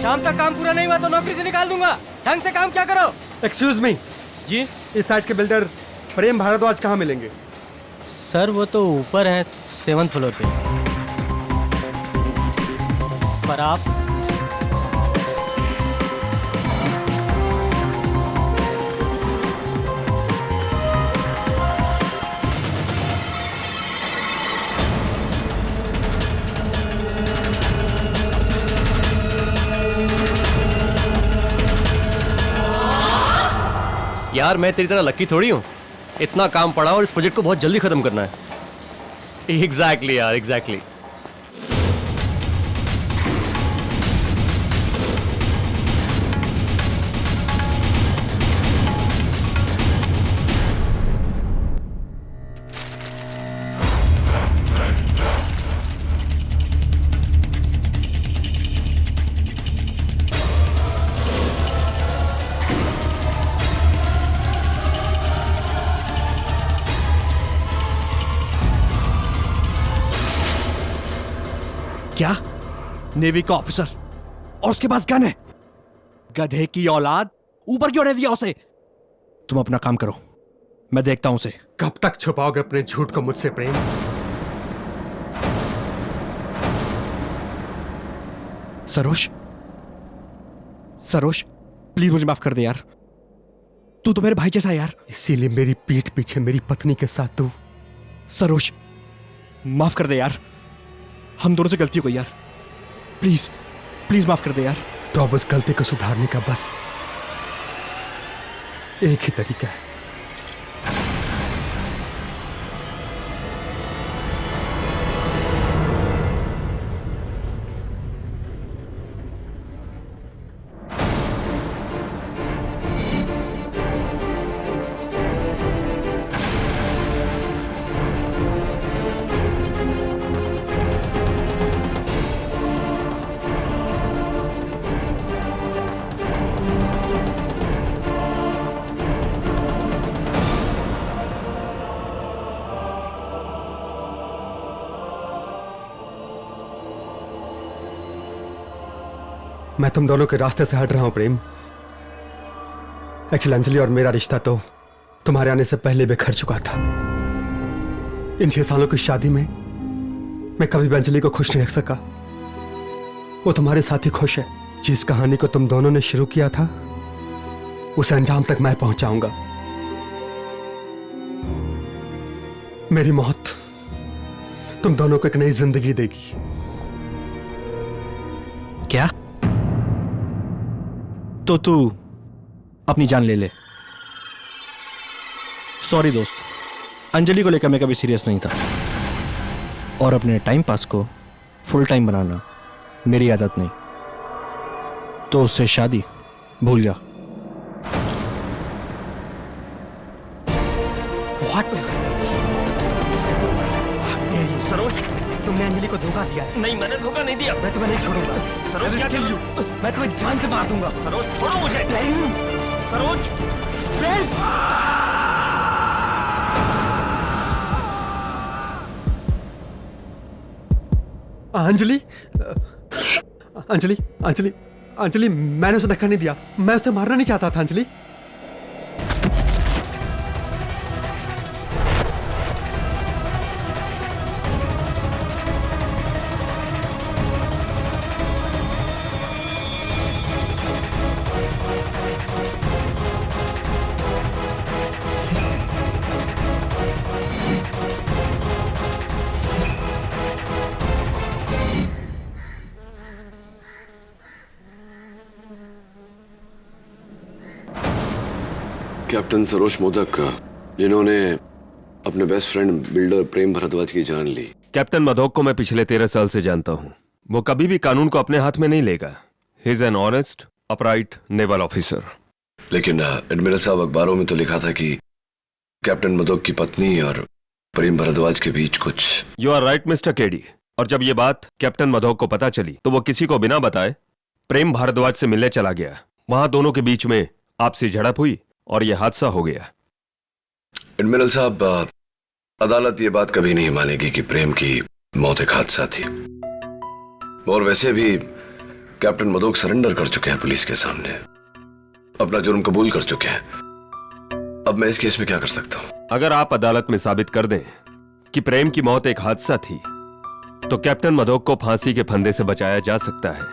शाम तक काम पूरा नहीं हुआ तो नौकरी से निकाल दूंगा। ढंग से काम क्या करो। एक्सक्यूज मी जी इस साइड के बिल्डर प्रेम भारद्वाज कहाँ मिलेंगे? सर वो तो ऊपर है 7th फ्लोर पे। पर आप यार मैं तेरी तरह लकी थोड़ी हूँ। इतना काम पड़ा और इस प्रोजेक्ट को बहुत जल्दी खत्म करना है। एग्जैक्टली यार, एग्जैक्टली। क्या? नेवी का ऑफिसर और उसके पास गन है? गधे की औलाद, ऊपर क्यों नहीं दिया उसे? तुम अपना काम करो, मैं देखता हूं उसे। कब तक छुपाओगे अपने झूठ को मुझसे प्रेम? सरोज, सरोज प्लीज मुझे माफ कर दे यार। तू तो मेरे भाई जैसा है यार। इसीलिए मेरी पीठ पीछे मेरी पत्नी के साथ तू। सरोज माफ कर दे यार, हम दोनों से गलती हो गई यार। प्लीज प्लीज माफ कर दे यार। तो अब उस गलती को सुधारने का बस एक ही तरीका है। मैं तुम दोनों के रास्ते से हट रहा हूं प्रेम। एक्चुअली अंजलि और मेरा रिश्ता तो तुम्हारे आने से पहले बिखर चुका था। इन 6 सालों की शादी में मैं कभी भी अंजलि को खुश नहीं रख सका। वो तुम्हारे साथ ही खुश है। जिस कहानी को तुम दोनों ने शुरू किया था उसे अंजाम तक मैं पहुंचाऊंगा। मेरी मौत तुम दोनों को एक नई जिंदगी देगी। क्या? तो तू अपनी जान ले ले। सॉरी दोस्त, अंजलि को लेकर मैं कभी सीरियस नहीं था, और अपने टाइम पास को फुल टाइम बनाना मेरी आदत नहीं। तो उससे शादी भूल जा। What? सरोज, तुमने अंजलि को धोखा दिया। नहीं, मैंने धोखा नहीं दिया। मैं तुम्हें नहीं छोड़ूंगा। सरोज क्या किल यू। मैं तुम्हें जान से मार दूंगा। सरोज छोड़ो मुझे। सरोज अंजलि, अंजलि, अंजलि, अंजलि, मैंने उसे धक्का नहीं दिया। मैं उसे मारना नहीं चाहता था अंजलि। कैप्टन सरोज मोदक, जिन्होंने अपने बेस्ट फ्रेंड बिल्डर प्रेम भारद्वाज की जान ली। कैप्टन मधोक को मैं पिछले 13 साल से जानता हूं। वो कभी भी कानून को अपने हाथ में नहीं लेगा। He is an honest upright naval officer. लेकिन एडमिरल साहब, अखबारों में तो लिखा था कि कैप्टन मधोक की पत्नी और प्रेम भारद्वाज के बीच कुछ। You are right mister KD. और जब ये बात कैप्टन मधोक को पता चली तो वो किसी को बिना बताए प्रेम भारद्वाज से मिलने चला गया। वहां दोनों के बीच में आपसी झड़प हुई और यह हादसा हो गया। एडमिरल साहब, अदालत ये बात कभी नहीं मानेगी कि प्रेम की मौत एक हादसा थी। और वैसे भी कैप्टन मधोक सरेंडर कर चुके हैं पुलिस के सामने, अपना जुर्म कबूल कर चुके हैं। अब मैं इस केस में क्या कर सकता हूं? अगर आप अदालत में साबित कर दें कि प्रेम की मौत एक हादसा थी तो कैप्टन मधोक को फांसी के फंदे से बचाया जा सकता है।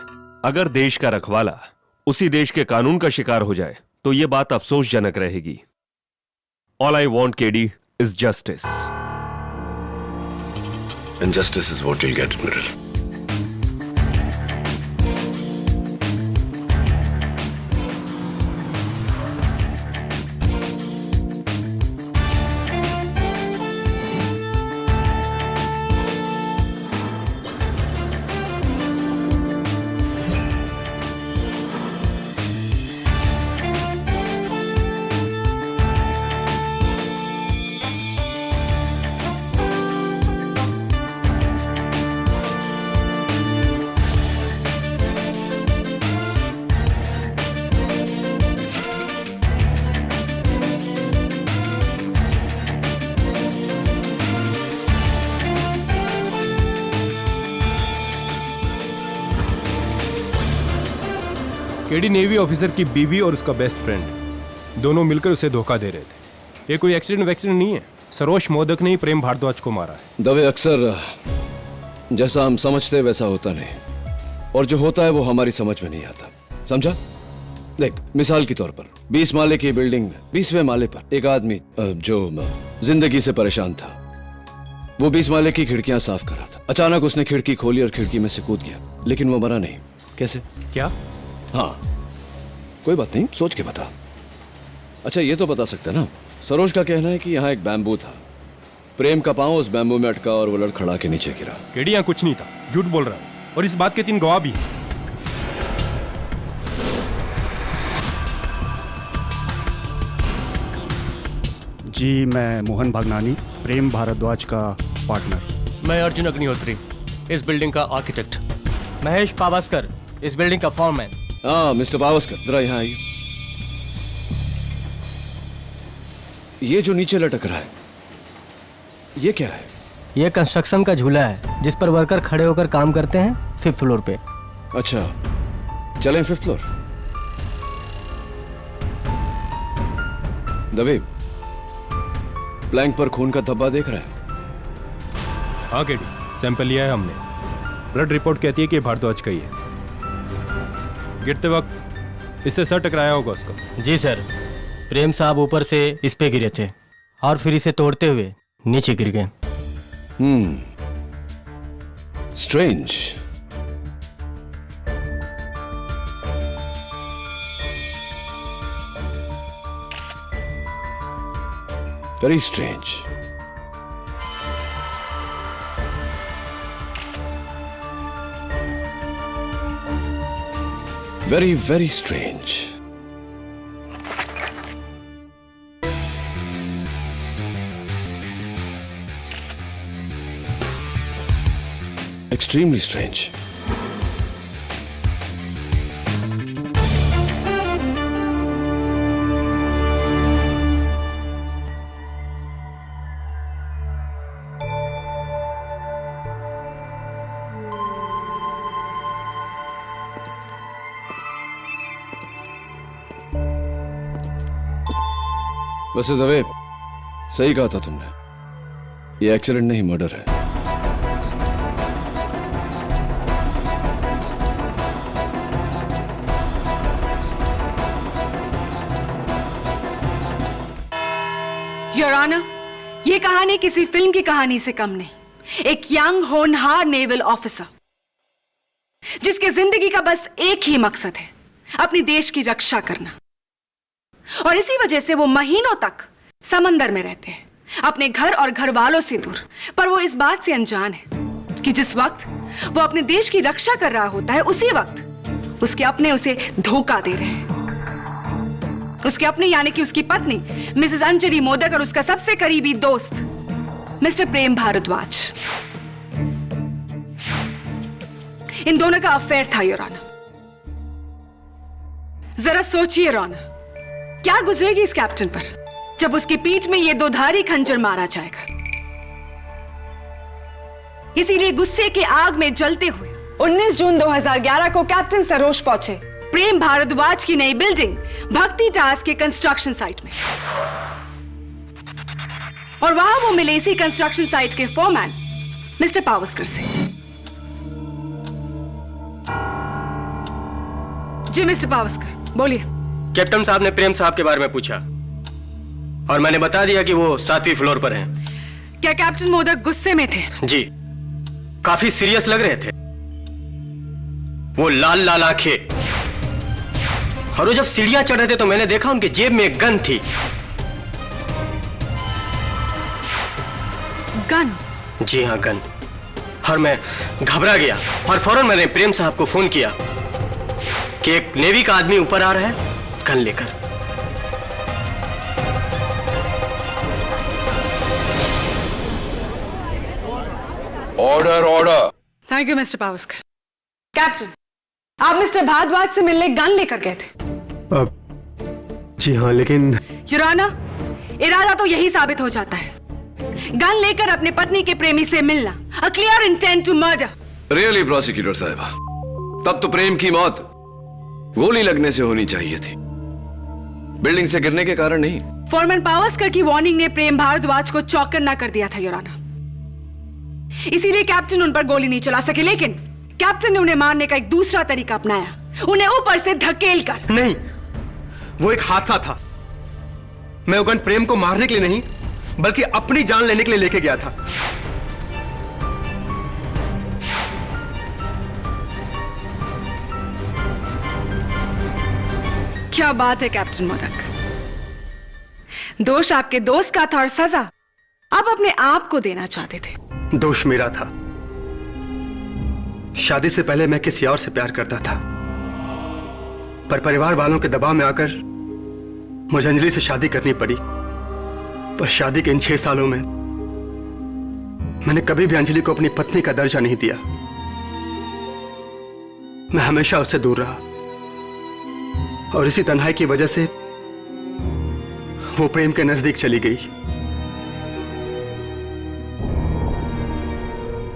अगर देश का रखवाला उसी देश के कानून का शिकार हो जाए तो यह बात अफसोसजनक रहेगी। All I want KD is justice. And justice is what you'll get, Admiral. KD navy officer की बीवी और उसका बेस्ट फ्रेंड दोनों मिलकर उसे धोखा दे रहे थे। ये कोई एक्सीडेंट नहीं है। सरोज मोदक ने ही प्रेम भारद्वाज को मारा है। दवे अक्सर जैसा हम समझते वैसा होता नहीं, और जो होता है वो हमारी समझ में नहीं आता। समझा? देख, मिसाल के तौर पर 20 माले की बिल्डिंग में 20वें माले पर एक आदमी जो जिंदगी से परेशान था, वो 20 माले की खिड़कियां साफ कर रहा था। अचानक उसने खिड़की खोली और खिड़की में से कूद गया, लेकिन वो मरा नहीं। कैसे? क्या? हाँ, कोई बात नहीं, सोच के बता। अच्छा, ये तो बता सकता ना, सरोज का कहना है कि यहाँ एक बैम्बू था, प्रेम का पांव उस बैम्बू में अटका और वो लड़खड़ा के नीचे गिरा। केडी यहाँ कुछ नहीं था, झूठ बोल रहा है, और इस बात के 3 गवाह भी हैं। जी, मैं मोहन भागनानी, प्रेम भारद्वाज का पार्टनर। मैं अर्जुन अग्निहोत्री, इस बिल्डिंग का आर्किटेक्ट। महेश पावस्कर, इस बिल्डिंग का फॉर्मैन। हाँ मिस्टर पावस्कर, जरा यहाँ आइए। ये जो नीचे लटक रहा है, ये क्या है? ये कंस्ट्रक्शन का झूला है जिस पर वर्कर खड़े होकर काम करते हैं 5th फ्लोर पे। अच्छा, चलें 5th फ्लोर। दवे, प्लैंक पर खून का धब्बा देख रहा है? हाँ केडी, सैंपल लिया है हमने। ब्लड रिपोर्ट कहती है कि भारद्वाज का ही है। गिरते वक्त इससे सर टकराया होगा उसको। जी सर, प्रेम साहब ऊपर से इस पे गिरे थे और फिर इसे तोड़ते हुए नीचे गिर गए। Strange. Very strange. Very, very strange. Extremely strange. वैसे दवे, सही कहा था तुमने, ये एक्सीडेंट नहीं मर्डर है। योर ऑनर, ये कहानी किसी फिल्म की कहानी से कम नहीं। एक यंग होनहार नेवल ऑफिसर जिसके जिंदगी का बस एक ही मकसद है, अपनी देश की रक्षा करना। और इसी वजह से वो महीनों तक समंदर में रहते हैं, अपने घर और घर वालों से दूर। पर वो इस बात से अनजान है कि जिस वक्त वो अपने देश की रक्षा कर रहा होता है, उसी वक्त उसके अपने उसे धोखा दे रहे हैं। उसके अपने यानी कि उसकी पत्नी मिसेस अंजलि मोदक और उसका सबसे करीबी दोस्त मिस्टर प्रेम भारद्वाज, इन दोनों का अफेयर था योर ऑनर। जरा सोचिए रोना, क्या गुजरेगी इस कैप्टन पर जब उसकी पीठ में ये दोधारी खंजर मारा जाएगा। इसीलिए गुस्से की आग में जलते हुए 19 जून 2011 को कैप्टन सरोज पहुंचे प्रेम भारद्वाज की नई बिल्डिंग भक्ति टावर्स के कंस्ट्रक्शन साइट में, और वहां वो मिले इसी कंस्ट्रक्शन साइट के फोरमैन मिस्टर पावस्कर से। जी मिस्टर पावस्कर, बोलिए। कैप्टन साहब ने प्रेम साहब के बारे में पूछा और मैंने बता दिया कि वो 7वीं फ्लोर पर हैं। क्या कैप्टन मोदक गुस्से में थे? जी, काफी सीरियस लग रहे थे। वो लाल लाल आंखें, और वो जब सीढ़ियां चढ़ रहे थे तो मैंने देखा उनके जेब में एक गन थी। गन? जी हाँ, गन। और मैं घबरा गया और फौरन मैंने प्रेम साहब को फोन किया कि एक नेवी का आदमी ऊपर आ रहा है गन लेकर। Order order. Thank you mister Pawaskar. Captain, आप मिस्टर भारद्वाज से मिलने गन लेकर गए थे? जी हाँ, लेकिन योर ऑनर, इरादा तो यही साबित हो जाता है। गन लेकर अपने पत्नी के प्रेमी से मिलना, a clear intent to murder. Really prosecutor साहिबा, तब तो प्रेम की मौत गोली लगने से होनी चाहिए थी, बिल्डिंग से गिरने के कारण नहीं। फोरमैन पावस्कर की वार्निंग ने प्रेम भारद्वाज को चौकन्ना कर दिया था योर ऑनर, इसीलिए कैप्टन उन पर गोली नहीं चला सके। लेकिन कैप्टन ने उन्हें मारने का एक दूसरा तरीका अपनाया, उन्हें ऊपर से धकेल कर। नहीं, वो एक हादसा था। मैं वो गन प्रेम को मारने के लिए नहीं बल्कि अपनी जान लेने के लिए लेके गया था। क्या बात है कैप्टन मोदक, दोष आपके दोस्त का था और सजा आप अपने आप को देना चाहते थे। दोष मेरा था। शादी से पहले मैं किसी और से प्यार करता था, पर परिवार वालों के दबाव में आकर मुझे अंजलि से शादी करनी पड़ी। पर शादी के इन 6 सालों में मैंने कभी भी अंजलि को अपनी पत्नी का दर्जा नहीं दिया। मैं हमेशा उससे दूर रहा और इसी तन्हाई की वजह से वो प्रेम के नजदीक चली गई।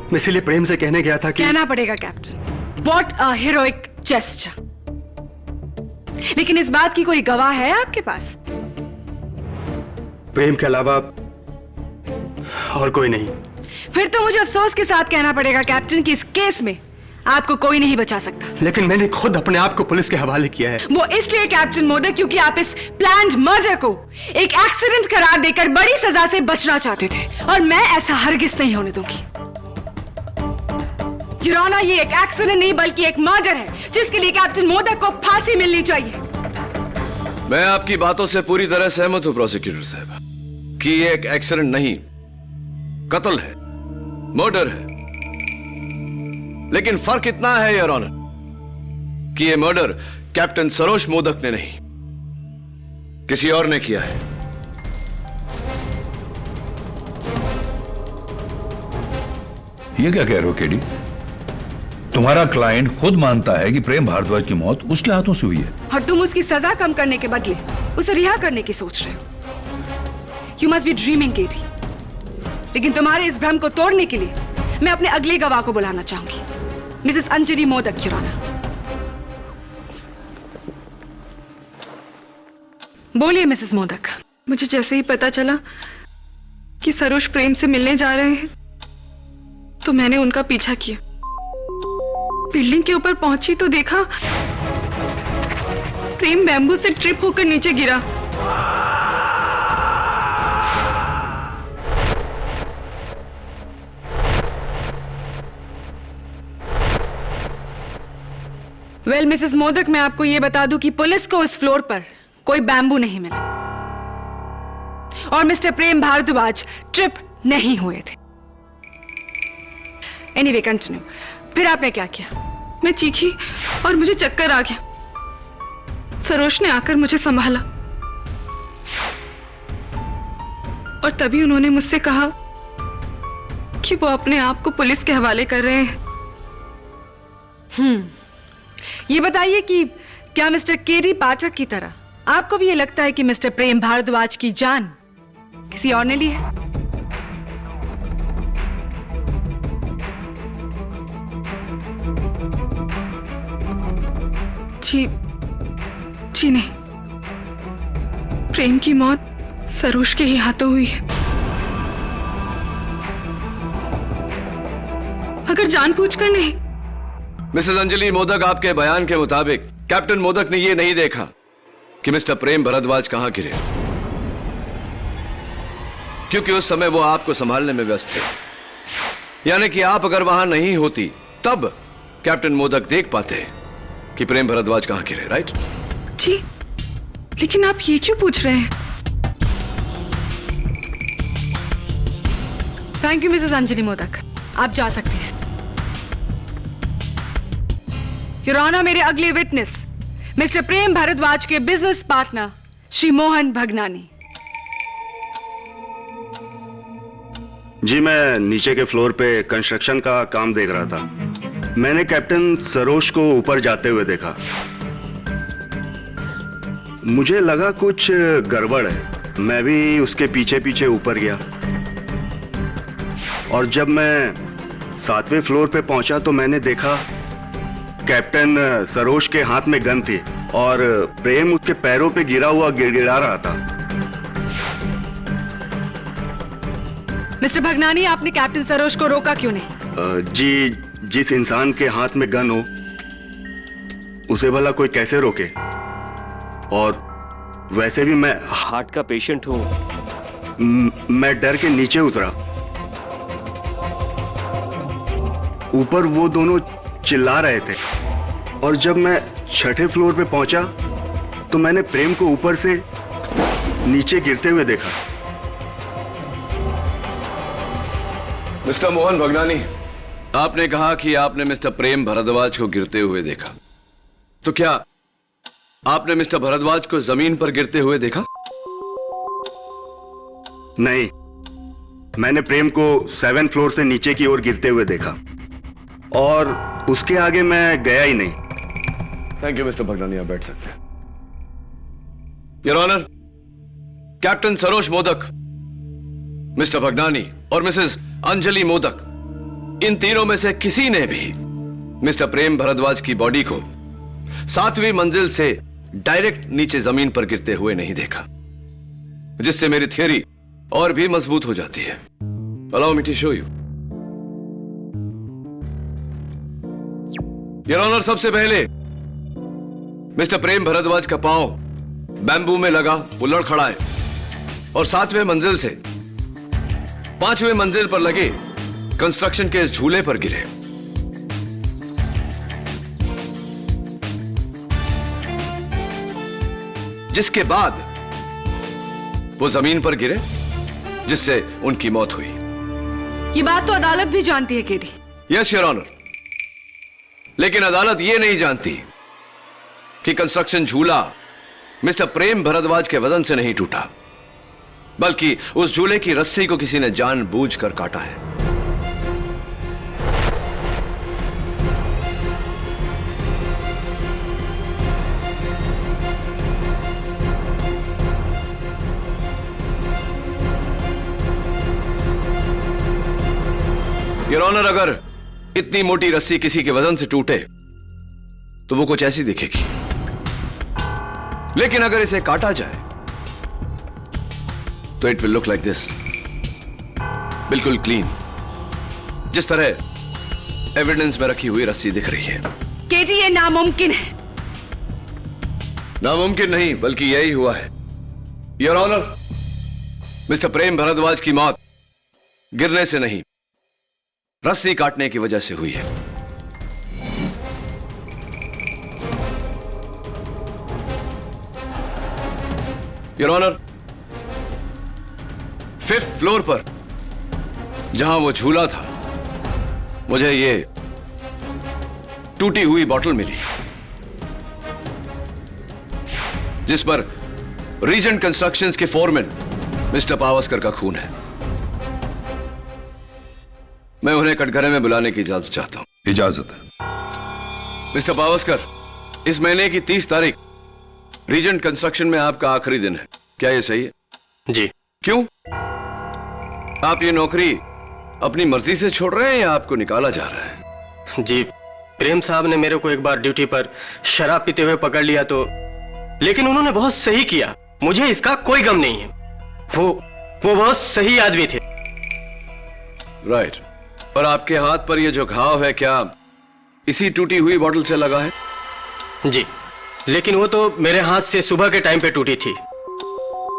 मैं इसीलिए प्रेम से कहने गया था कि कहना पड़ेगा captain, what a heroic gesture. लेकिन इस बात की कोई गवाह है आपके पास? प्रेम के अलावा और कोई नहीं। फिर तो मुझे अफसोस के साथ कहना पड़ेगा कैप्टन कि इस केस में आपको कोई नहीं बचा सकता। लेकिन मैंने खुद अपने आप को पुलिस के हवाले किया है। वो इसलिए कैप्टन मोदक क्योंकि आप इस प्लान्ड मर्डर को एक एक्सीडेंट करार देकर बड़ी सजा से बचना चाहते थे, और मैं ऐसा हरगिज नहीं होने दूंगी। योर ऑनर, ये एक एक्सीडेंट नहीं बल्कि एक मर्डर है जिसके लिए कैप्टन मोदक को फांसी मिलनी चाहिए। मैं आपकी बातों से पूरी तरह सहमत हूं प्रोसिक्यूटर साहब कि ये एक एक्सीडेंट नहीं, कत्ल है, मर्डर है। लेकिन फर्क इतना है योर ऑनर कि ये मर्डर कैप्टन सरोज मोदक ने नहीं, किसी और ने किया है। ये क्या कह रहे हो केडी? तुम्हारा क्लाइंट खुद मानता है कि प्रेम भारद्वाज की मौत उसके हाथों से हुई है, और तुम उसकी सजा कम करने के बदले उसे रिहा करने की सोच रहे हो। You must be dreaming KD. लेकिन तुम्हारे इस भ्रम को तोड़ने के लिए मैं अपने अगले गवाह को बुलाना चाहूंगी, Mrs Anjali Modak your honour. बोलिए मिसेस मोदक। मुझे जैसे ही पता चला कि सरोज प्रेम से मिलने जा रहे हैं तो मैंने उनका पीछा किया। बिल्डिंग के ऊपर पहुंची तो देखा प्रेम बैम्बू से ट्रिप होकर नीचे गिरा। वेल मिसेस मोदक, मैं आपको यह बता दूं कि पुलिस को उस फ्लोर पर कोई बैम्बू नहीं मिला और मिस्टर प्रेम भारद्वाज ट्रिप नहीं हुए थे। Anyway continue. फिर आपने क्या किया? मैं चीखी और मुझे चक्कर आ गया। सरोज ने आकर मुझे संभाला और तभी उन्होंने मुझसे कहा कि वो अपने आप को पुलिस के हवाले कर रहे हैं। ये बताइए कि क्या मिस्टर केडी पाठक की तरह आपको भी ये लगता है कि मिस्टर प्रेम भारद्वाज की जान किसी और ने ली है? जी नहीं, प्रेम की मौत सरोज के ही हाथों हुई है। अगर जानबूझकर नहीं। मिसेस अंजलि मोदक, आपके बयान के मुताबिक कैप्टन मोदक ने यह नहीं देखा कि मिस्टर प्रेम भारद्वाज कहां गिरे, क्योंकि उस समय वो आपको संभालने में व्यस्त थे। यानी कि आप अगर वहां नहीं होती तब कैप्टन मोदक देख पाते कि प्रेम भारद्वाज कहां गिरे, राइट? जी, लेकिन आप ये क्यों पूछ रहे हैं? Thank you Mrs Anjali modak, आप जा सकती हैं। योर ऑनर, मेरे अगले विटनेस मिस्टर प्रेम भारद्वाज के बिजनेस पार्टनर श्री मोहन भगनानी। जी, मैं नीचे के फ्लोर पे कंस्ट्रक्शन का काम देख रहा था। मैंने कैप्टन सरोज को ऊपर जाते हुए देखा। मुझे लगा कुछ गड़बड़ है। मैं भी उसके पीछे पीछे ऊपर गया और जब मैं 7वें फ्लोर पे पहुंचा तो मैंने देखा कैप्टन सरोज के हाथ में गन थी और प्रेम उसके पैरों पे गिरा हुआ गिड़गिड़ा रहा था। मिस्टर भगनानी, आपने कैप्टन सरोज को रोका क्यों नहीं? जी, जिस इंसान के हाथ में गन हो उसे भला कोई कैसे रोके? और वैसे भी मैं हार्ट का पेशेंट हूं। मैं डर के नीचे उतरा। ऊपर वो दोनों चिल्ला रहे थे और जब मैं 6ठे फ्लोर पे पहुंचा तो मैंने प्रेम को ऊपर से नीचे गिरते हुए देखा। मिस्टर मोहन भगनानी, आपने कहा कि आपने मिस्टर प्रेम भारद्वाज को गिरते हुए देखा, तो क्या आपने मिस्टर भारद्वाज को जमीन पर गिरते हुए देखा? नहीं, मैंने प्रेम को 7 फ्लोर से नीचे की ओर गिरते हुए देखा और उसके आगे मैं गया ही नहीं। थैंक यू मिस्टर भगनानी, आप बैठ सकते हैं। Your honour, captain Saroj Modak, mister Bhagnani और मिसेस अंजलि मोदक, इन तीनों में से किसी ने भी मिस्टर प्रेम भारद्वाज की बॉडी को 7वीं मंजिल से डायरेक्ट नीचे जमीन पर गिरते हुए नहीं देखा, जिससे मेरी थियरी और भी मजबूत हो जाती है। Allow me to show you. Your honour, सबसे पहले मिस्टर प्रेम भारद्वाज का पांव बैम्बू में लगा, वो लड़ खड़ा है और 7वें मंजिल से 5वें मंजिल पर लगे कंस्ट्रक्शन के इस झूले पर गिरे। जिसके बाद वो जमीन पर गिरे, जिससे उनकी मौत हुई। ये बात तो अदालत भी जानती है केडी। यस योर ऑनर, लेकिन अदालत ये नहीं जानती कि कंस्ट्रक्शन झूला मिस्टर प्रेम भारद्वाज के वजन से नहीं टूटा, बल्कि उस झूले की रस्सी को किसी ने जानबूझकर काटा है। योर ऑनर, अगर इतनी मोटी रस्सी किसी के वजन से टूटे तो वो कुछ ऐसी दिखेगी, लेकिन अगर इसे काटा जाए तो it will look like this, बिल्कुल क्लीन, जिस तरह एविडेंस में रखी हुई रस्सी दिख रही है। केडी, ये नामुमकिन है। नामुमकिन नहीं, बल्कि यही हुआ है। योर ऑनर, मिस्टर प्रेम भारद्वाज की मौत गिरने से नहीं, रस्सी काटने की वजह से हुई है। योर ऑनर, 5th फ्लोर पर जहां वो झूला था, मुझे ये टूटी हुई बोतल मिली जिस पर रीजेंट कंस्ट्रक्शंस के फोरमैन मिस्टर पावस्कर का खून है। मैं उन्हें कटघरे में बुलाने की इजाजत चाहता हूं। इजाजत है। मिस्टर पावस्कर, इस महीने की 30 तारीख रीजेंट कंस्ट्रक्शन में आपका आखिरी दिन है, क्या यह सही है? जी। क्यों? आप ये नौकरी अपनी मर्जी से छोड़ रहे हैं या आपको निकाला जा रहा है? जी, प्रेम साहब ने मेरे को एक बार ड्यूटी पर शराब पीते हुए पकड़ लिया तो, लेकिन उन्होंने बहुत सही किया, मुझे इसका कोई गम नहीं है। वो बहुत सही आदमी थे। राइट। और आपके हाथ पर ये जो घाव है, क्या इसी टूटी हुई बोतल से लगा है? जी, लेकिन वो तो मेरे हाथ से सुबह के टाइम पे टूटी थी,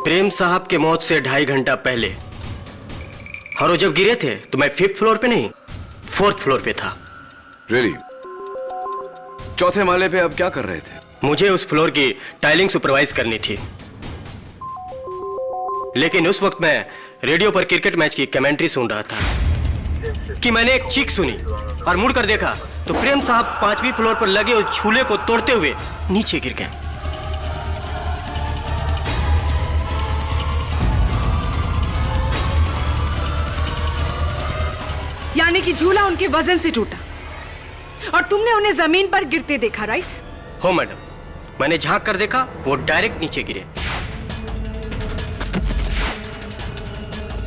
प्रेम साहब के मौत से 2.5 घंटा पहले। और वो जब गिरे थे तो मैं 5th फ्लोर पे नहीं, 4th फ्लोर पे था। रियली? चौथे माले पे अब क्या कर रहे थे? मुझे उस फ्लोर की टाइलिंग सुपरवाइज करनी थी, लेकिन उस वक्त मैं रेडियो पर क्रिकेट मैच की कमेंट्री सुन रहा था कि मैंने एक चीख सुनी और मुड़कर देखा तो प्रेम साहब 5वीं फ्लोर पर लगे उस झूले को तोड़ते हुए नीचे गिर गए। यानी कि झूला उनके वजन से टूटा और तुमने उन्हें जमीन पर गिरते देखा, राइट? हो मैडम, मैंने झांक कर देखा, वो डायरेक्ट नीचे गिरे।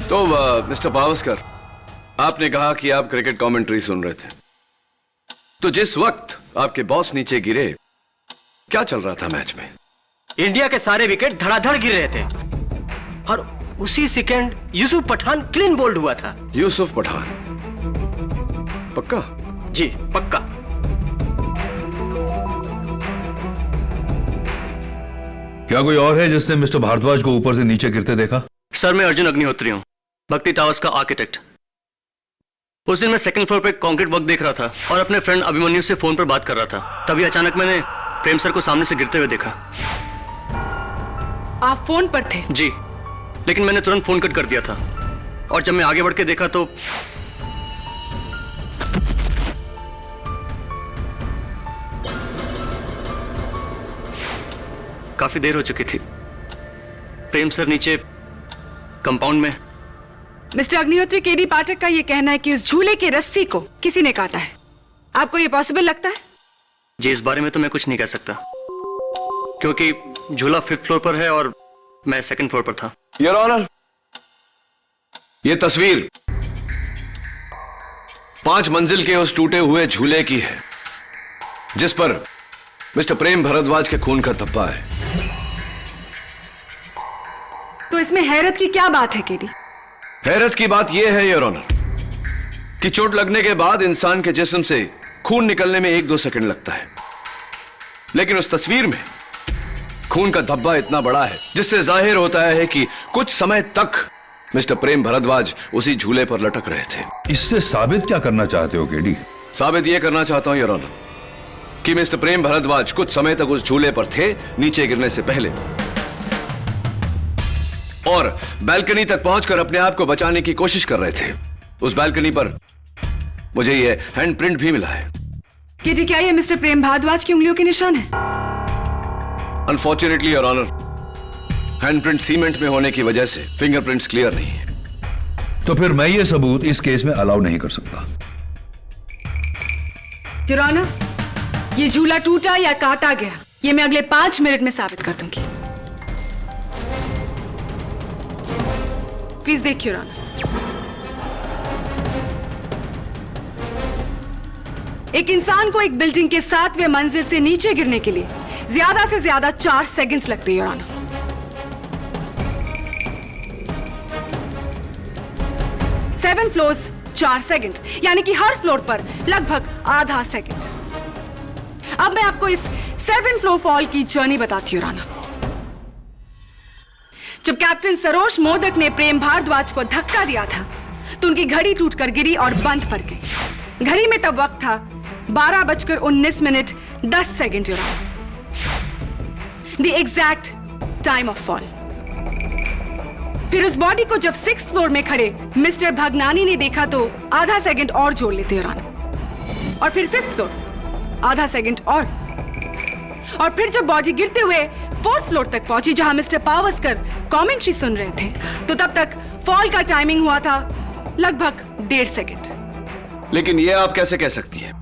तो मिस्टर पावस्कर, आपने कहा कि आप क्रिकेट कमेंट्री सुन रहे थे, तो जिस वक्त आपके बॉस नीचे गिरे, क्या चल रहा था मैच में? इंडिया के सारे विकेट धड़ाधड़ गिर रहे थे और उसी second Yusuf Pathan clean bold हुआ था। यूसुफ पठान? पक्का? जी पक्का। क्या कोई और है जिसने मिस्टर भारद्वाज को ऊपर से नीचे गिरते देखा? सर, मैं अर्जुन अग्निहोत्री हूँ, भक्ति टावर्स का आर्किटेक्ट। उस दिन मैं 2nd फ्लोर पे कंक्रीट वर्क देख रहा था और अपने फ्रेंड अभिमन्यु से फोन पर बात कर रहा था। तभी अचानक मैंने प्रेम सर को सामने से गिरते हुए देखा। आप फोन पर थे? जी, लेकिन मैंने तुरंत फोन कट कर दिया था और जब मैं आगे बढ़ के देखा तो काफी देर हो चुकी थी। प्रेम सर नीचे कंपाउंड में। मिस्टर अग्निहोत्री, केडी पाठक का यह कहना है कि उस झूले की रस्सी को किसी ने काटा है। आपको यह पॉसिबल लगता है? जी, इस बारे में तो मैं कुछ नहीं कह सकता क्योंकि झूला 5th फ्लोर पर है और मैं 2nd फ्लोर पर था। योर ऑनर, यह तस्वीर 5 मंजिल के उस टूटे हुए झूले की है जिस पर मिस्टर प्रेम भारद्वाज के खून का धब्बा है। तो इसमें हैरत की क्या बात है केडी? हैरत की बात यह है योर ऑनर कि चोट लगने के बाद इंसान के जिस्म से खून निकलने में 1-2 सेकंड लगता है, लेकिन उस तस्वीर में खून का धब्बा इतना बड़ा है जिससे जाहिर होता है कि कुछ समय तक मिस्टर प्रेम भारद्वाज उसी झूले पर लटक रहे थे। इससे साबित क्या करना चाहते हो केडी? साबित यह करना चाहता हूं योर ऑनर कि मिस्टर प्रेम भारद्वाज कुछ समय तक उस झूले पर थे नीचे गिरने से पहले, और बैल्कनी तक पहुंचकर अपने आप को बचाने की कोशिश कर रहे थे। उस बैल्कनी पर मुझे यह हैंडप्रिंट भी मिला है। केडी, क्या ये मिस्टर प्रेम भारद्वाज की उंगलियों के निशान है? Unfortunately your honour, handprint cement में होने की वजह से फिंगरप्रिंट्स क्लियर नहीं है। तो फिर मैं ये सबूत इस केस में अलाउ नहीं कर सकता। योर ऑनर, ये झूला टूटा या काटा गया, ये मैं अगले 5 मिनट में साबित कर दूंगी। प्लीज देखिए योर ऑनर। एक इंसान को एक बिल्डिंग के 7वें मंजिल से नीचे गिरने के लिए ज्यादा से ज्यादा 4 सेकंड्स लगते हैं your honour. Seven floors 4 second, यानी कि हर फ्लोर पर लगभग आधा सेकंड। अब मैं आपको इस 7 फ्लोर फॉल की जर्नी बताती हूं राना। जब कैप्टन सरोज मोदक ने प्रेम भारद्वाज को धक्का दिया था तो उनकी घड़ी टूटकर गिरी और बंद पड़ गई। घड़ी में तब वक्त था 12:19 10 second. The exact time of fall. फिर उस बॉडी को जब 6th फ्लोर में खड़े मिस्टर भगनानी ने देखा तो आधा सेकंड और जोड़ लेते योर ऑनर। और फिर 5th फ्लोर, आधा सेकंड और फिर जब बॉडी गिरते हुए 4th फ्लोर तक पहुंची जहां मिस्टर पावस्कर कमेंट्री सुन रहे थे, तो तब तक फॉल का टाइमिंग हुआ था लगभग 1.5 सेकंड। लेकिन ये आप कैसे कह सकती हैं?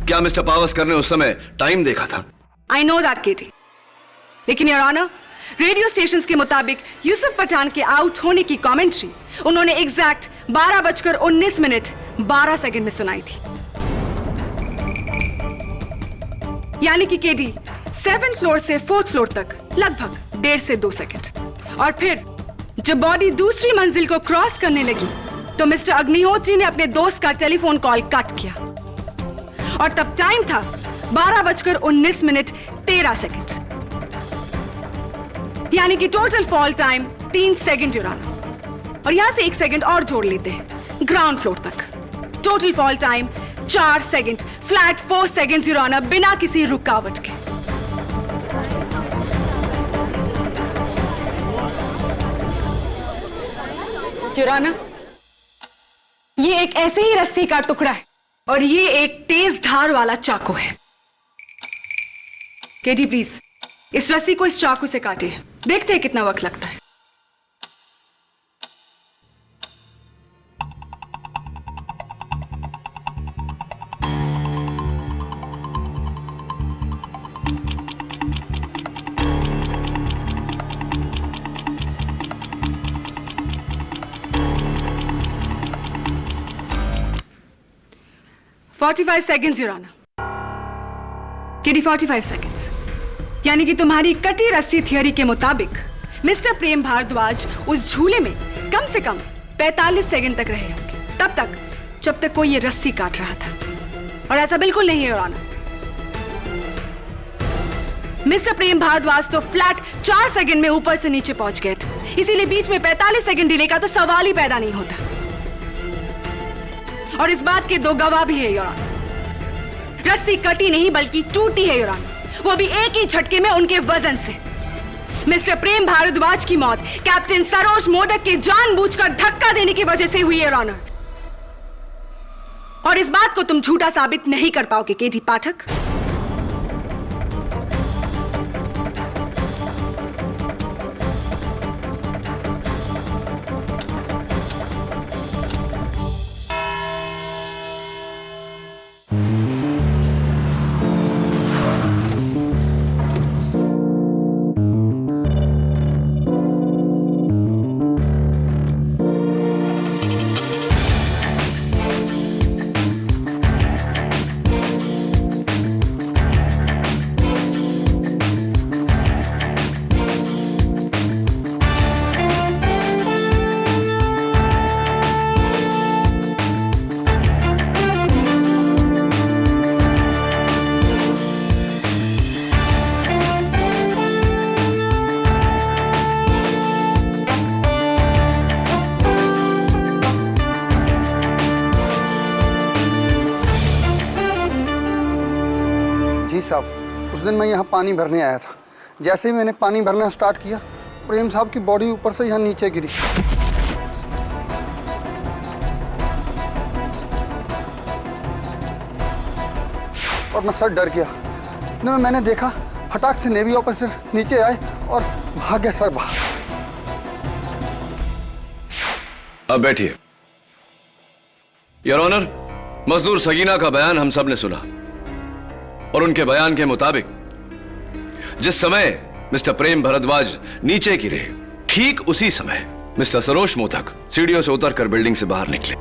क्या मिस्टर पावस्कर ने उस समय टाइम देखा था? आई नो दैट केटी, लेकिन योर ऑनर रेडियो स्टेशंस के मुताबिक यूसुफ पठान के आउट होने की कमेंट्री उन्होंने एग्जैक्ट 12:19 में सुनाई थी। यानी कि केडी 7th फ्लोर से 4th फ्लोर तक लगभग 1.5 से 2 सेकंड। और फिर जब बॉडी दूसरी मंजिल को क्रॉस करने लगी तो मिस्टर अग्निहोत्री ने अपने दोस्त का टेलीफोन कॉल कट किया और तब टाइम था 12:19 यानी कि total fall time 3 second your honour. और यहां से 1 सेकंड और जोड़ लेते हैं ग्राउंड फ्लोर तक, total fall time 4 second, flat 4 second your honour, बिना किसी रुकावट के। योर ऑनर, ये एक ऐसे ही रस्सी का टुकड़ा है और ये एक तेज धार वाला चाकू है। केडी प्लीज इस रस्सी को इस चाकू से काटिए, देखते हैं कितना वक्त लगता है। $45 seconds योर ऑनर। केडी 45 सेकेंड्स, यानी कि तुम्हारी कटी रस्सी थियरी के मुताबिक मिस्टर प्रेम भारद्वाज उस झूले में कम से कम 45 सेकंड तक रहे होंगे, तब तक जब तक कोई ये रस्सी काट रहा था। और ऐसा बिल्कुल नहीं है योर ऑनर। मिस्टर प्रेम भारद्वाज तो फ्लैट 4 सेकंड में ऊपर से नीचे पहुंच गए थे, इसीलिए बीच में 45 सेकंड डिले का तो सवाल ही पैदा नहीं होता। और इस बात के 2 गवाह भी है योर ऑनर। रस्सी कटी नहीं बल्कि टूटी है योर ऑनर, वो भी एक ही झटके में उनके वजन से। मिस्टर प्रेम भारद्वाज की मौत कैप्टन सरोज मोदक के जानबूझकर धक्का देने की वजह से हुई योर ऑनर। और इस बात को तुम झूठा साबित नहीं कर पाओगे केडी पाठक। उस दिन मैं यहाँ पानी भरने आया था। जैसे ही मैंने पानी भरना स्टार्ट किया, प्रेम साहब की बॉडी ऊपर से यहाँ नीचे गिरी। और मैं सर डर गया। इतने में मैंने देखा फटाक से नेवी ऑफिसर नीचे आए और भाग गए सर बाहर। अब बैठिए। योर ऑनर, मजदूर सगीना का बयान हम सब ने सुना और उनके बयान के मुताबिक जिस समय मिस्टर प्रेम भारद्वाज नीचे गिरे, ठीक उसी समय मिस्टर सरोज मोदक सीढ़ियों से उतरकर बिल्डिंग से बाहर निकले।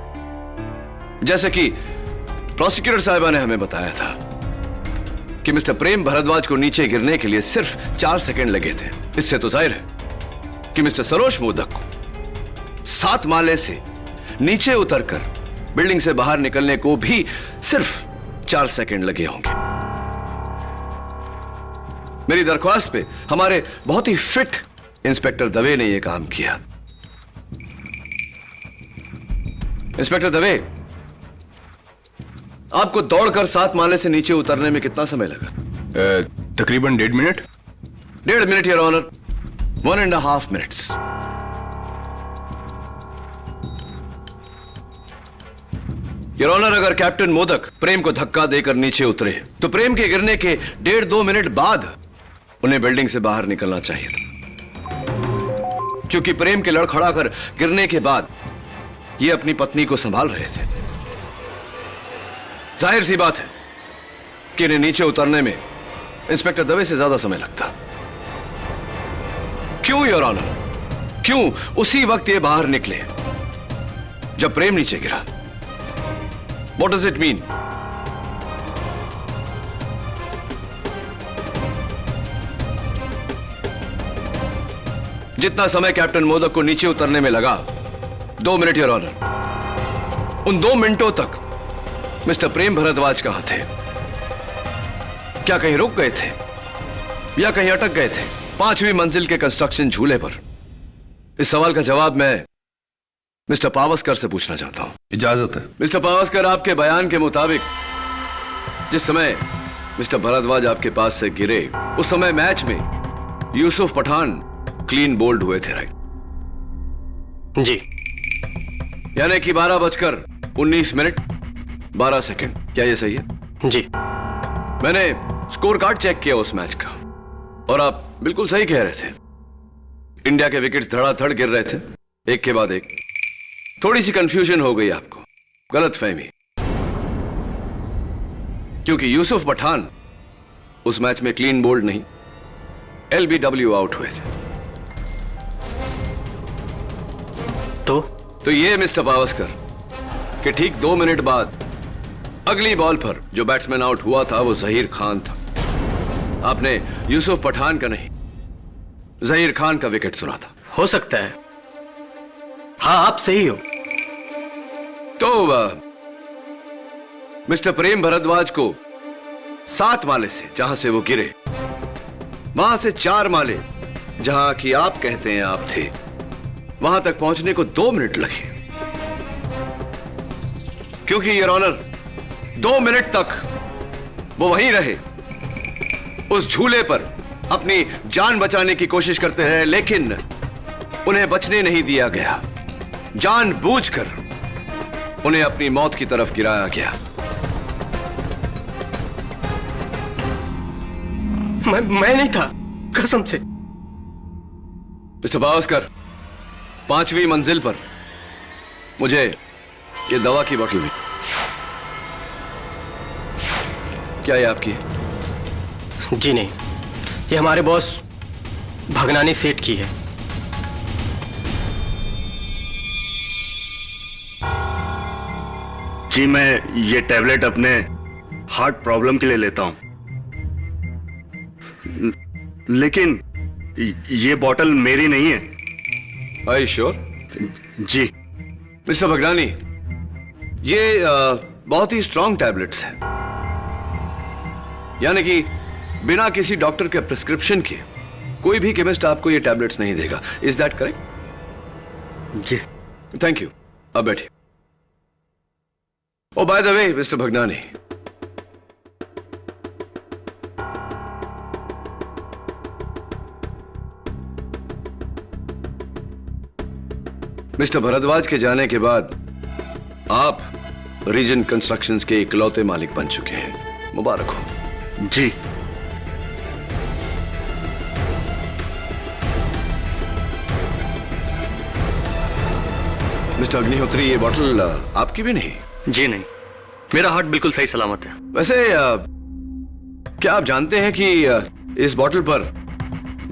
जैसे कि प्रोसिक्यूटर साहिबा ने हमें बताया था कि मिस्टर प्रेम भारद्वाज को नीचे गिरने के लिए सिर्फ 4 सेकंड लगे थे। इससे तो जाहिर है कि मिस्टर सरोज मोदक को 7 माले से नीचे उतरकर बिल्डिंग से बाहर निकलने को भी सिर्फ 4 सेकंड लगे होंगे। मेरी दरख्वास्त पे हमारे बहुत ही फिट इंस्पेक्टर दवे ने यह काम किया। इंस्पेक्टर दवे, आपको दौड़कर 7 माले से नीचे उतरने में कितना समय लगा? तकरीबन 1.5 minute. 1.5 minute your honour, 1.5 minutes. Your honour, अगर कैप्टन मोदक प्रेम को धक्का देकर नीचे उतरे तो प्रेम के गिरने के 1.5-2 मिनट बाद उन्हें बिल्डिंग से बाहर निकलना चाहिए था, क्योंकि प्रेम के लड़खड़ा कर गिरने के बाद ये अपनी पत्नी को संभाल रहे थे। जाहिर सी बात है कि इन्हें नीचे उतरने में इंस्पेक्टर दवे से ज्यादा समय लगता। क्यों योर ऑनर? क्यों उसी वक्त ये बाहर निकले जब प्रेम नीचे गिरा? What does it mean? जितना समय कैप्टन मोदक को नीचे उतरने में लगा, 2 मिनट योर ऑनर, उन 2 मिनटों तक मिस्टर प्रेम भरद्वाज कहां थे? क्या कहीं रुक गए थे या कहीं अटक गए थे 5वीं मंजिल के कंस्ट्रक्शन झूले पर? इस सवाल का जवाब मैं मिस्टर पावस्कर से पूछना चाहता हूं। इजाजत है। मिस्टर पावस्कर, आपके बयान के मुताबिक जिस समय मिस्टर भरद्वाज आपके पास से गिरे उस समय मैच में यूसुफ पठान क्लीन बोल्ड हुए थे, राइट? जी। यानी कि 12:19 12 सेकंड, क्या यह सही है? जी। मैंने स्कोर कार्ड चेक किया उस मैच का और आप बिल्कुल सही कह रहे थे। इंडिया के विकेट्स धड़ाधड़ गिर रहे थे, एक के बाद एक। थोड़ी सी कंफ्यूजन हो गई आपको, गलतफहमी, क्योंकि यूसुफ पठान उस मैच में क्लीन बोल्ड नहीं, LBW आउट हुए थे। तो ये मिस्टर पावस्कर कि ठीक 2 मिनट बाद अगली बॉल पर जो बैट्समैन आउट हुआ था वो जहीर खान था। आपने यूसुफ पठान का नहीं, जहीर खान का विकेट सुना था। हो सकता है, हाँ आप सही हो। तो मिस्टर प्रेम भरद्वाज को 7 माले से जहां से वो गिरे, वहां से 4 माले जहां कि आप कहते हैं आप थे, वहां तक पहुंचने को 2 मिनट लगे। क्योंकि योर ऑनर 2 मिनट तक वो वहीं रहे, उस झूले पर अपनी जान बचाने की कोशिश करते रहे, लेकिन उन्हें बचने नहीं दिया गया। जानबूझकर उन्हें अपनी मौत की तरफ गिराया गया। मैं नहीं था, कसम से। मिस्टर पावस्कर, 5वीं मंजिल पर मुझे ये दवा की बोतल भी, क्या ये आपकी? जी नहीं, ये हमारे बॉस भगनानी सेठ की है। जी, मैं ये टैबलेट अपने हार्ट प्रॉब्लम के लिए लेता हूं, लेकिन ये बोतल मेरी नहीं है। Are you sure? जी। मिस्टर भगनानी, ये बहुत ही स्ट्रॉन्ग टैबलेट्स हैं, यानी कि बिना किसी डॉक्टर के प्रिस्क्रिप्शन के कोई भी केमिस्ट आपको ये टैबलेट्स नहीं देगा। Is that correct? जी। थैंक यू, अब बैठिए। Oh by the way mister Bhagnani, mister Bhardwaj के जाने के बाद आप रीजन कंस्ट्रक्शंस के इकलौते मालिक बन चुके हैं। मुबारक हो। जी। मिस्टर अग्निहोत्री, ये बोतल आपकी भी नहीं? जी नहीं, मेरा हार्ट बिल्कुल सही सलामत है। वैसे क्या आप जानते हैं कि इस बोतल पर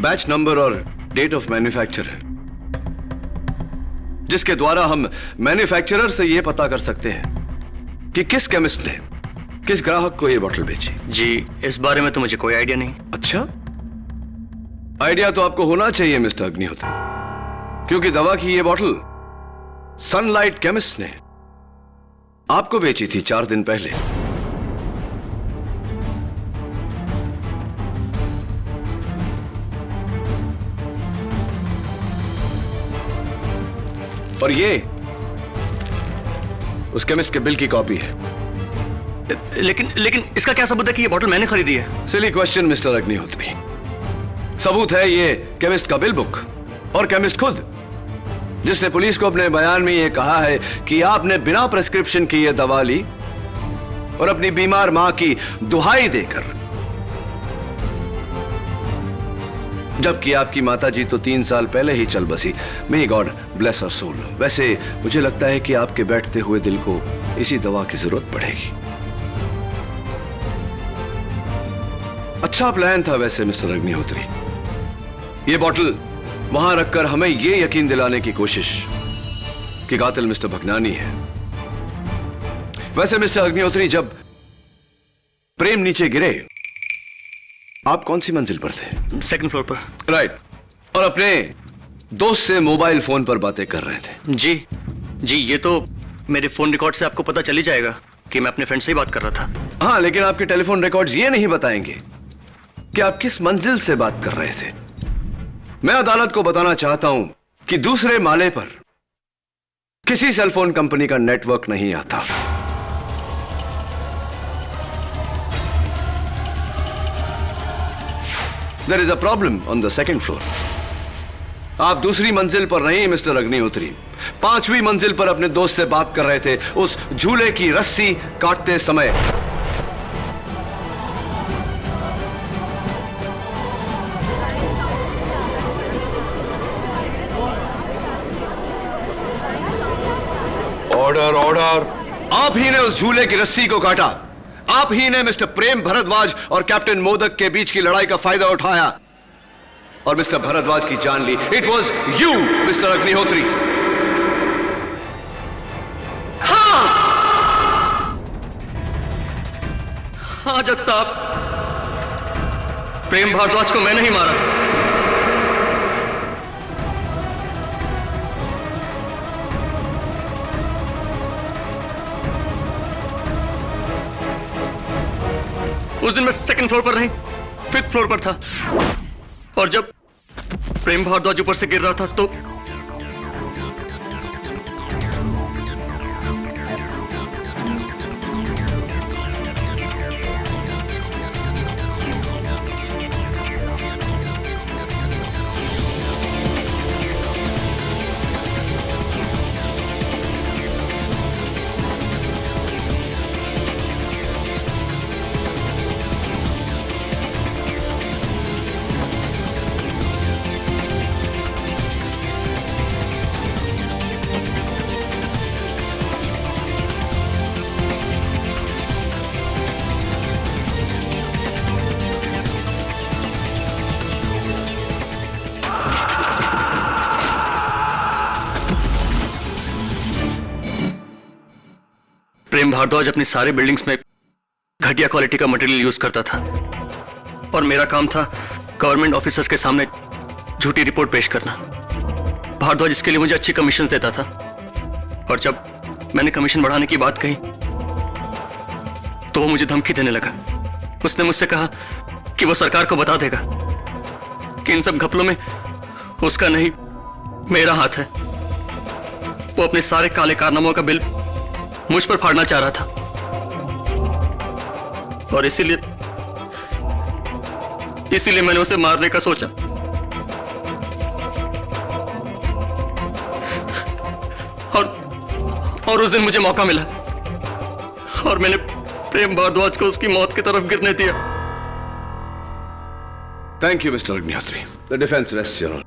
बैच नंबर और डेट ऑफ मैन्युफैक्चर है, जिसके द्वारा हम मैन्युफैक्चरर से यह पता कर सकते हैं कि किस केमिस्ट ने किस ग्राहक को यह बोतल बेची? जी, इस बारे में तो मुझे कोई आइडिया नहीं। अच्छा, आइडिया तो आपको होना चाहिए मिस्टर अग्निहोत्री, क्योंकि दवा की यह बोतल सनलाइट केमिस्ट ने आपको बेची थी 4 दिन पहले। और ये उस केमिस्ट के बिल की कॉपी है। लेकिन इसका क्या सबूत है कि ये बोतल मैंने खरीदी है? Silly question mister Agnihotri. सबूत है ये केमिस्ट का बिल बुक और केमिस्ट खुद। जिसने पुलिस को अपने बयान में यह कहा है कि आपने बिना प्रिस्क्रिप्शन की यह दवा ली और अपनी बीमार मां की दुहाई देकर, जबकि आपकी माताजी तो 3 साल पहले ही चल बसी। मे गॉड ब्लेस हर सोल। वैसे मुझे लगता है कि आपके बैठते हुए दिल को इसी दवा की जरूरत पड़ेगी। अच्छा प्लान था वैसे मिस्टर अग्निहोत्री। ये बॉटल वहां रखकर हमें यह यकीन दिलाने की कोशिश कि कातिल मिस्टर भगनानी है। वैसे मिस्टर अग्निहोत्री, जब प्रेम नीचे गिरे आप कौन सी मंजिल पर थे? 2nd फ्लोर पर। राइट। और अपने दोस्त से मोबाइल फोन पर बातें कर रहे थे? जी, ये तो मेरे फोन रिकॉर्ड से आपको पता चल ही जाएगा कि मैं अपने फ्रेंड से ही बात कर रहा था। हाँ, लेकिन आपके टेलीफोन रिकॉर्ड्स ये नहीं बताएंगे कि आप किस मंजिल से बात कर रहे थे। मैं अदालत को बताना चाहता हूं कि दूसरे माले पर किसी सेलफोन कंपनी का नेटवर्क नहीं आता। There is a problem on the 2nd floor. आप दूसरी मंजिल पर नहीं मिस्टर अग्निहोत्री, 5वीं मंजिल पर अपने दोस्त से बात कर रहे थे उस झूले की रस्सी काटते समय। Order order. आप ही ने उस झूले की रस्सी को काटा। आप ही ने मिस्टर प्रेम भारद्वाज और कैप्टन मोदक के बीच की लड़ाई का फायदा उठाया और मिस्टर भारद्वाज की जान ली। It was you mister Agnihotri. हाँ जज साहब, प्रेम भारद्वाज को मैंने ही मारा। उस दिन मैं 2nd फ्लोर पर नहीं 5th फ्लोर पर था और जब प्रेम भारद्वाज ऊपर से गिर रहा था तो प्रेम भारद्वाज अपनी सारी बिल्डिंग्स में घटिया क्वालिटी का मटेरियल यूज करता था और मेरा काम था गवर्नमेंट ऑफिसर्स के सामने झूठी रिपोर्ट पेश करना। भारद्वाज इसके लिए मुझे अच्छी कमीशन देता था और जब मैंने कमीशन बढ़ाने की बात कही तो वो मुझे धमकी देने लगा। उसने मुझसे कहा कि वो सरकार को बता देगा कि इन सब घपलों में उसका नहीं मेरा हाथ है। वो अपने सारे काले कारनामों का बिल मुझ पर फाड़ना चाह रहा था और इसीलिए मैंने उसे मारने का सोचा। और उस दिन मुझे मौका मिला और मैंने प्रेम भारद्वाज को उसकी मौत की तरफ गिरने दिया। Thank you mister Agnihotri. The defence rests your honour.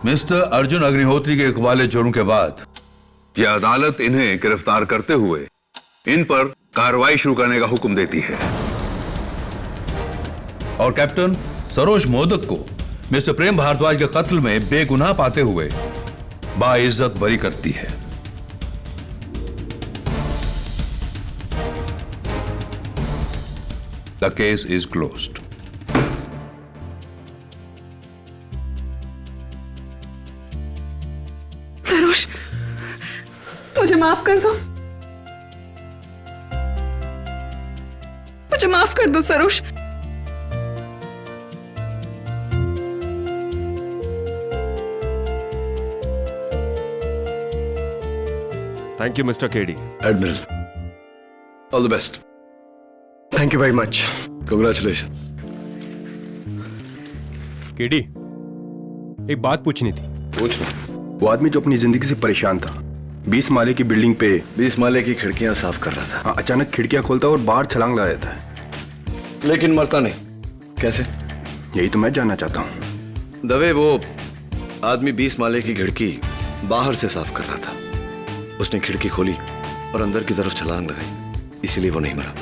Mister Arjun Agnihotri के इकबाले जुर्म के बाद यह अदालत इन्हें गिरफ्तार करते हुए इन पर कार्रवाई शुरू करने का हुक्म देती है और कैप्टन सरोज मोदक को मिस्टर प्रेम भारद्वाज के कत्ल में बेगुनाह पाते हुए बाइज्जत बरी करती है। The case is closed. Saroj, मुझे माफ कर दो, मुझे माफ कर दो Saroj. Thank you mister KD. Admiral, all the best. Thank you very much. Congratulations. KD, एक बात पूछनी थी। पूछ। वो आदमी जो अपनी जिंदगी से परेशान था, 20 माले की बिल्डिंग पे 20 माले की खिड़कियां साफ कर रहा था। हाँ, अचानक खिड़कियां खोलता और बाहर छलांग लगा देता है। लेकिन मरता नहीं, कैसे? यही तो मैं जानना चाहता हूँ। दवे, वो आदमी 20 माले की खिड़की बाहर से साफ कर रहा था। उसने खिड़की खोली और अंदर की तरफ छलांग लगाई, इसीलिए वो नहीं मरा।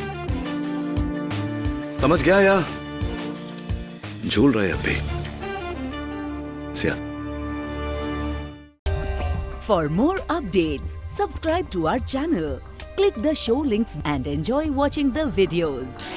समझ गया या झूल रहे अब भी? Siya. For more updates, subscribe to our channel, click the show links and enjoy watching the videos.